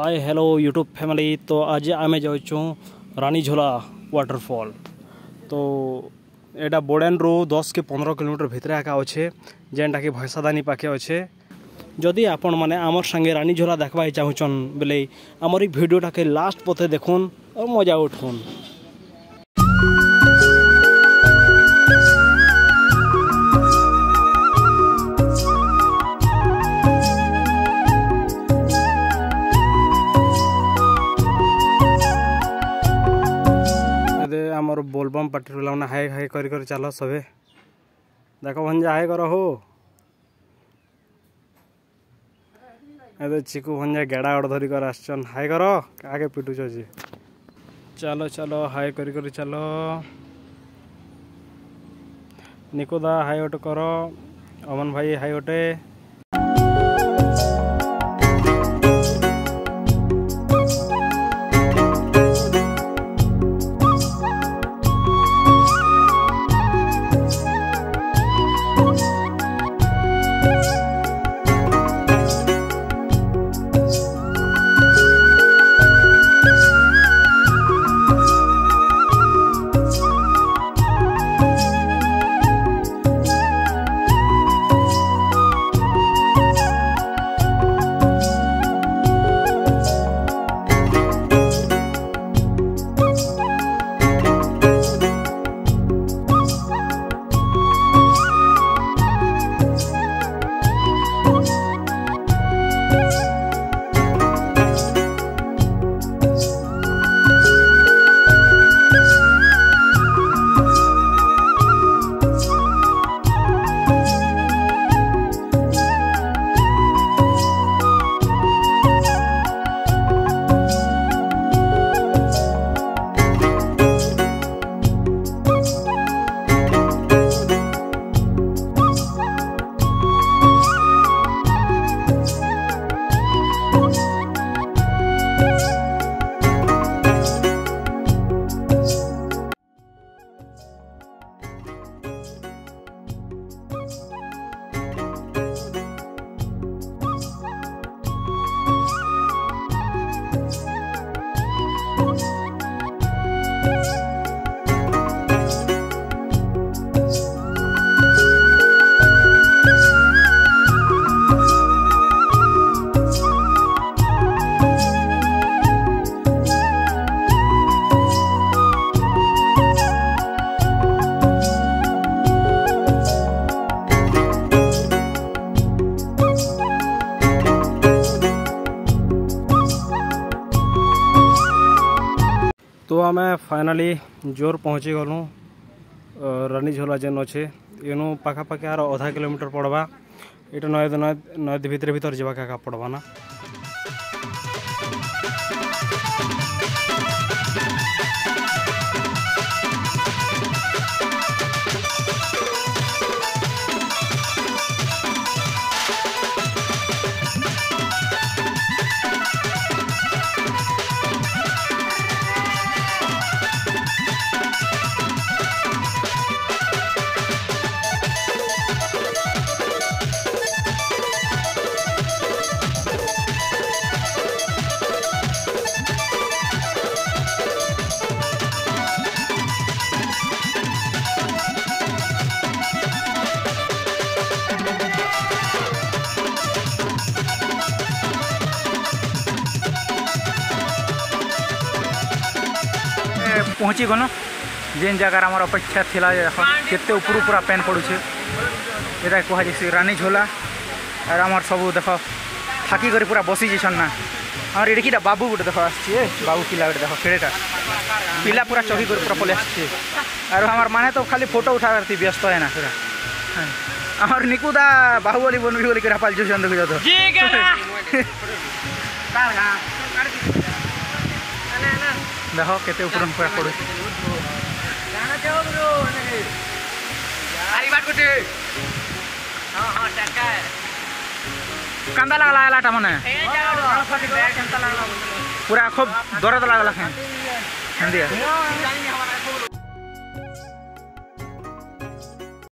Hi hello YouTube family. तो आज आमे जाऊँ रानीझोला वाटरफॉल। तो एटा बोडेन रू 10 के 15 किलोमीटर भितर एका अच्छे जेनटा कि भैंसादानी पाखे अच्छे। जदि आपण मैंने आमर संगे रानीझोला देखवाई चाहून बोले आमर भिडियोटा के लास्ट पते देखुन और मजा उठुन। आमर बोलबम पार्टी ना हाई हाई कर चलो सबे देख भंजा हाई कर हो। चिकू भंजा गेड़ा गड़ धरी कर आसन हाई कर आगे पिटुच जी। चलो चलो हाई कर चलो। निकोदा हाई ओटे कर, अमन भाई हाई ओटे। तो आम फाइनाली जोर पहुँची गलु रानीझोला जेन अच्छे एनु पाखापाखि आर आधा किलोमीटर पड़वा। ये नदी भीतर जावा पड़वा ना। पहुँची गल जेन जगार आम अपेक्षा थिला केते ऊपर पूरा पेन पड़ुचे। ये कहुचे रानीझोला और आम सब देख थाकी कर पूरा बसी जान ना। आम ये बाबू गोटे देख आसे बाबू पिला गोटे देख खेड़ेटा पिला पूरा चौकी कर पूरा पलि आसे। और हमार माने तो खाली फोटो उठा व्यस्त है ना पूरा। आम निकुदा बाहुबली बनबी बोली पाल जो देख केते ऊपर पूरा पड़े। कंदा लगला लाटा मने पूरा खूब दर्द लगला।